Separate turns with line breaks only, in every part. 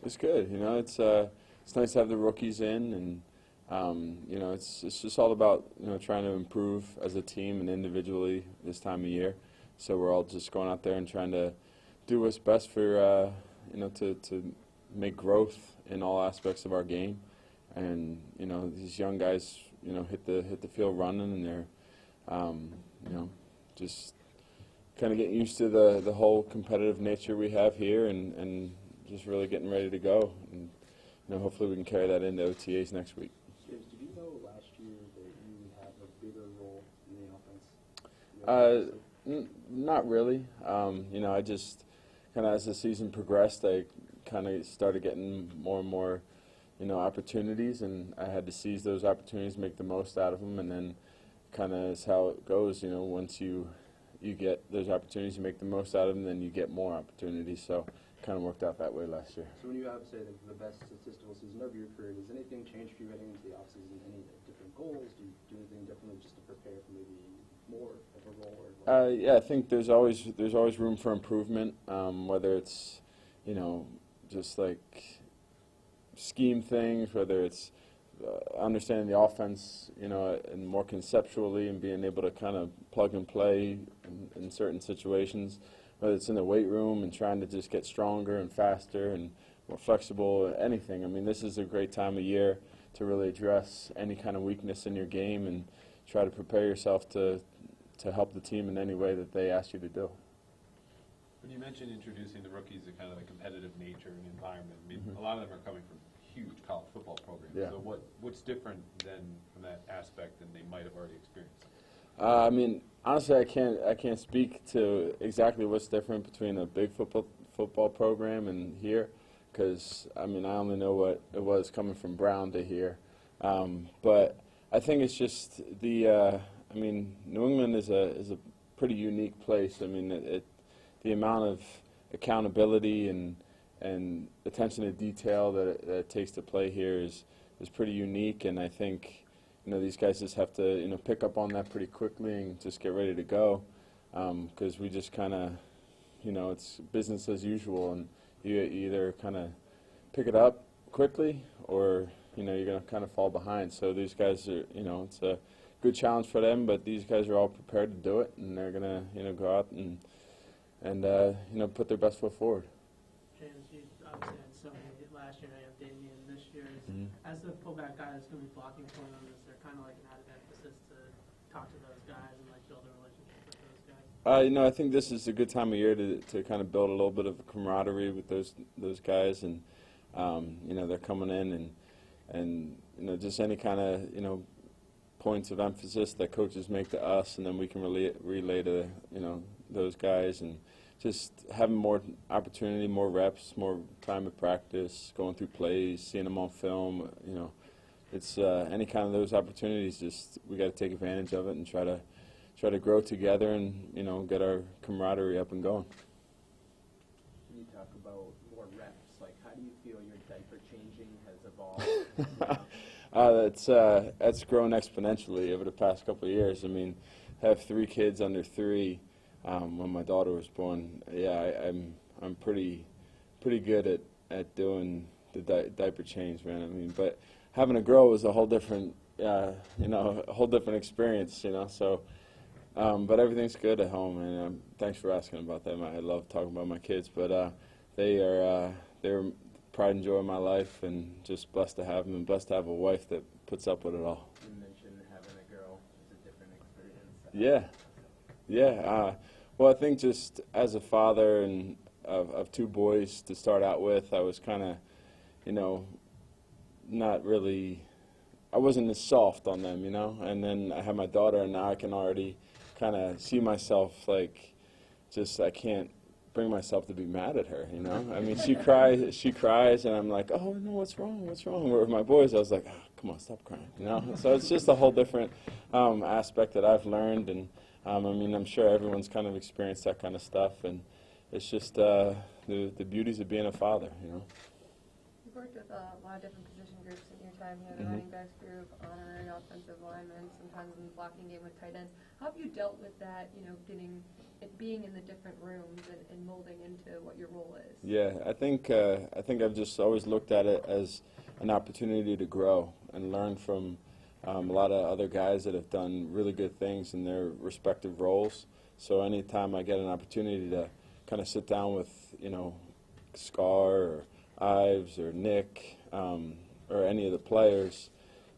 It's good. It's nice to have the rookies in, and it's just all about trying to improve as a team and individually this time of year. So we're all just going out there and trying to do what's best for to make growth in all aspects of our game. And these young guys hit the field running, and they're just kind of getting used to the whole competitive nature we have here, and just really getting ready to go. And hopefully we can carry that into OTAs next week.
James, did you know last year that you would have a bigger role in the offense?
Not really. I just kind of, as the season progressed, I kind of started getting more and more opportunities, and I had to seize those opportunities, make the most out of them, and then kind of is how it goes. Once you get those opportunities, you make the most out of them, then you get more opportunities. So kind of worked out that way last year.
So when you have, say, the best statistical season of your career, does anything change for you heading into the offseason? Any different goals? Do you do anything differently just to prepare for maybe more of a role?
Yeah, I think there's always room for improvement, whether it's just like scheme things, whether it's understanding the offense, and more conceptually, and being able to kind of plug and play in certain situations, whether it's in the weight room and trying to just get stronger and faster and more flexible, anything. I mean, this is a great time of year to really address any kind of weakness in your game and try to prepare yourself to help the team in any way that they ask you to do.
When you mentioned introducing the rookies to kind of the competitive nature and environment, I mean, a lot of them are coming from huge college football programs.
Yeah.
So what's different than from that aspect than they might have already experienced?
I mean, honestly, I can't speak to exactly what's different between a big football program and here, because I mean, I only know what it was coming from Brown to here. But I think it's just the. I mean, New England is a pretty unique place. I mean, the amount of accountability and attention to detail that it takes to play here is pretty unique, and I think these guys just have to pick up on that pretty quickly and just get ready to go, because we just kind of it's business as usual, and you either kind of pick it up quickly or you're going to kind of fall behind. So these guys are it's a good challenge for them, but these guys are all prepared to do it, and they're going to go out and put their best foot forward.
James, you obviously had so many last year. Now you have Damien this year. As the pullback guy that's going to be blocking for them, is there kind of like an added emphasis to talk to those guys and like build a relationship with those guys?
I think this is a good time of year to kind of build a little bit of camaraderie with those guys, and they're coming in and just any kind of points of emphasis that coaches make to us, and then we can relay to those guys, and just having more opportunity, more reps, more time of practice, going through plays, seeing them on film. It's any kind of those opportunities. Just we got to take advantage of it and try to grow together and get our camaraderie up and going.
Can you talk about more reps? Like, how do you feel your diaper changing has evolved?
That's grown exponentially over the past couple of years. I mean, I have 3 kids under 3. When my daughter was born, I'm pretty good at doing the diaper change, man. I mean, but having a girl was a whole different a whole different experience, So, but everything's good at home, and thanks for asking about that. I love talking about my kids, but they're pride and joy of my life, and just blessed to have them, and blessed to have a wife that puts up with it all.
You mentioned having a girl is a different experience.
Yeah. Well, I think just as a father and of 2 boys to start out with, I was kind of, not really, I wasn't as soft on them, And then I have my daughter, and now I can already kind of see myself like, I can't bring myself to be mad at her, I mean, she cries, and I'm like, oh no, what's wrong? Where with my boys, I was like, oh, come on, stop crying, So it's just a whole different aspect that I've learned, and I mean, I'm sure everyone's kind of experienced that kind of stuff, and it's just the beauties of being a father,
You've worked with a lot of different position groups in your time here, the running backs group, honorary offensive linemen, sometimes in the blocking game with tight ends. How have you dealt with that, being in the different rooms and molding into what your role is?
Yeah, I think I've just always looked at it as an opportunity to grow and learn from a lot of other guys that have done really good things in their respective roles. So anytime I get an opportunity to kind of sit down with, Scar or Ives or Nick or any of the players,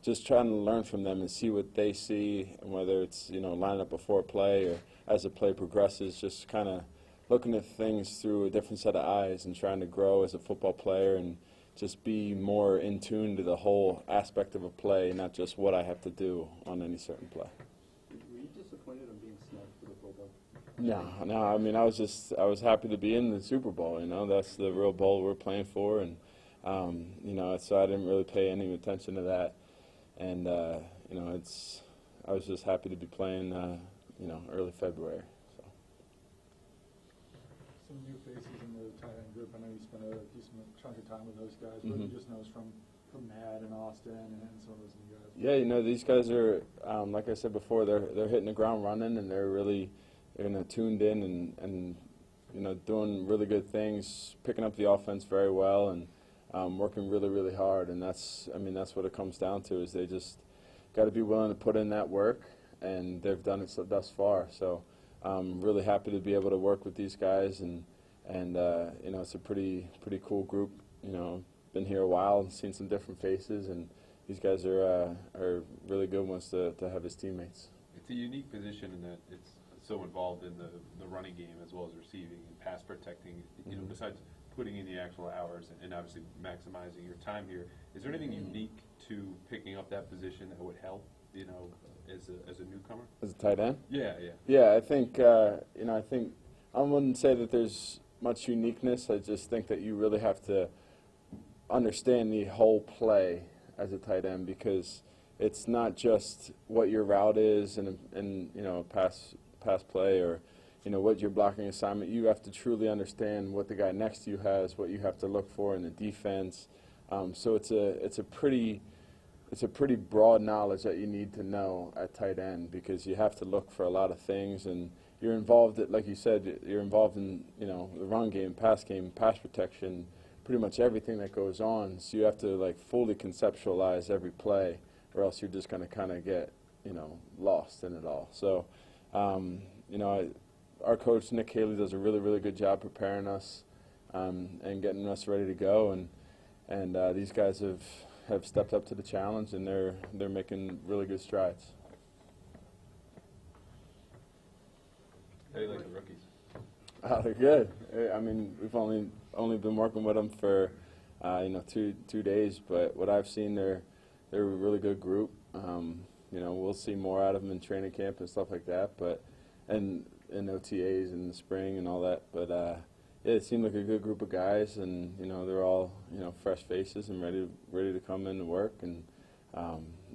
just trying to learn from them and see what they see, and whether it's, line up before play or as the play progresses, just kind of looking at things through a different set of eyes and trying to grow as a football player and just be more in tune to the whole aspect of a play, not just what I have to do on any certain play.
Were you disappointed on being snubbed for the Pro Bowl?
No. I mean, I was happy to be in the Super Bowl. That's the real bowl we're playing for, and so I didn't really pay any attention to that. And I was just happy to be playing, early February. So.
Some new faces in the tight end group. I know you spent a decent chunk of time with those guys. What have you just noticed from Matt and Austin and some of those new guys?
Yeah, these guys are, like I said before, they're hitting the ground running, and they're really tuned in and doing really good things, picking up the offense very well, and working really, really hard. And that's what it comes down to, is they just got to be willing to put in that work, and they've done it thus far. So I'm really happy to be able to work with these guys, and it's a pretty cool group. Been here a while and seen some different faces, and these guys are really good ones to have as teammates.
It's a unique position in that it's so involved in the running game as well as receiving and pass protecting. Besides putting in the actual hours and obviously maximizing your time here, is there anything unique to picking up that position that would help? As a newcomer?
As a tight end?
Yeah.
Yeah, I think I wouldn't say that there's much uniqueness. I just think that you really have to understand the whole play as a tight end, because it's not just what your route is and pass play or what your blocking assignment. You have to truly understand what the guy next to you has, what you have to look for in the defense. So it's a pretty broad knowledge that you need to know at tight end, because you have to look for a lot of things, and you're involved, like you said, you're involved in the run game, pass protection, pretty much everything that goes on. So you have to fully conceptualize every play, or else you're just going to kind of get lost in it all. So our coach Nick Haley does a really, really good job preparing us and getting us ready to go, and these guys have stepped up to the challenge, and they're making really good strides.
How do you like the rookies?
They're good. I mean, we've only been working with them for 2 days, but what I've seen, they're a really good group. We'll see more out of them in training camp and stuff like that, and OTAs in the spring and all that. But yeah, it seemed like a good group of guys, and they're all fresh faces and ready to come in and work, and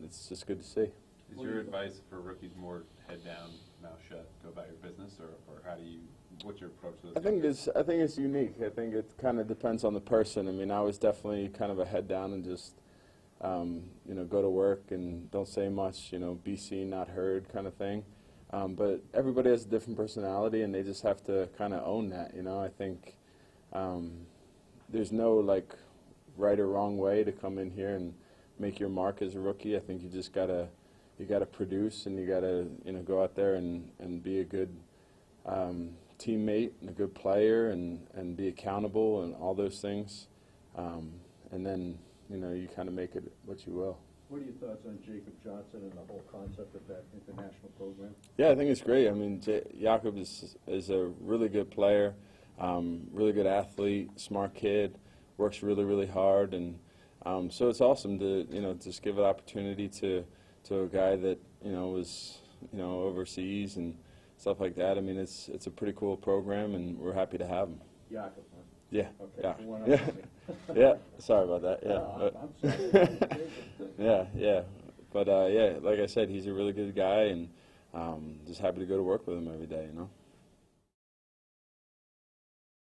it's just good to see.
Is your advice for rookies more head down, mouth shut, go about your business, or what's your approach to this?
I think it's unique. I think it kind of depends on the person. I mean, I was definitely kind of a head down and just go to work and don't say much, be seen, not heard kind of thing. But everybody has a different personality, and they just have to kind of own that. I think there's no right or wrong way to come in here and make your mark as a rookie. I think you just gotta produce, and you gotta go out there and be a good teammate and a good player, and be accountable and all those things. And then you kind of make it what you will.
What are your thoughts on Jacob Johnson and the whole concept of that international program?
Yeah, I think it's great. I mean, Jacob is a really good player, really good athlete, smart kid, works really, really hard, and so it's awesome to just give an opportunity to a guy that was overseas and stuff like that. I mean, it's a pretty cool program, and we're happy to have him.
Jacob, huh?
Yeah.
Okay.
Yeah. Yeah. Sorry about that. Yeah.
I'm sorry.
But yeah, like I said, he's a really good guy, and just happy to go to work with him every day.